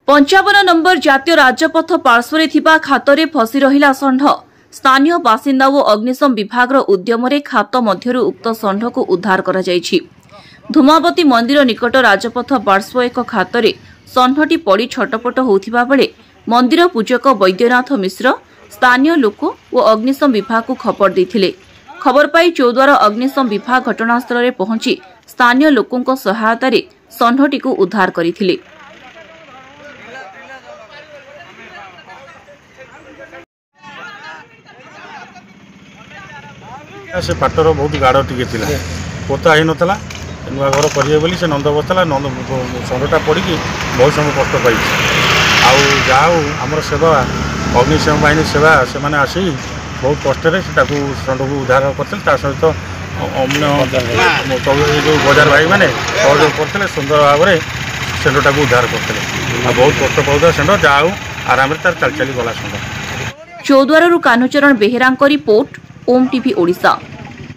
55 number जातीय राजपथ पार्श्वरे थिबा खातरे फसी रहिला षंढ। स्थानीय बासिंदा और अग्निशम विभाग उद्यम खात मध्यरु उक्त षंढ को उद्धार करा जायछि। धूमावती मंदिर निकट राजपथ पार्श्व एक खातरे षंढटी पड़ी छटपट होउथिबा बेले मंदिर पूजक वैद्यनाथ मिश्र स्थानीय लोक और अग्निशम विभाग को खबर देथिले। खबर पाई चौद्वार अग्निशम विभाग घटनास्थल में पहुंची स्थानीय लोकों सहायता षंढटी को उद्धार करथिले। से पाटर बहुत गाढ़ टी पोता ही नाला नुआ घर करेंगे बोली से नंद बसला नंद षंढटा पड़ी बहुत समय कष्ट पाई आमर सेवा अग्निशम बाहिनी सेवा से मैंने आसी बहुत कष्ट षंढ को उद्धार करते सहित अन्य जो बजार भाई मैंने सहयोग करते सुंदर भाव में षंढटा को उद्धार करते बहुत कष्ट पाता षंढ जाऊ आराम तार चल चली गला षंढ। चौद्वार कानुचरण बेहेरा रिपोर्ट ओम टीवी ओडिशा।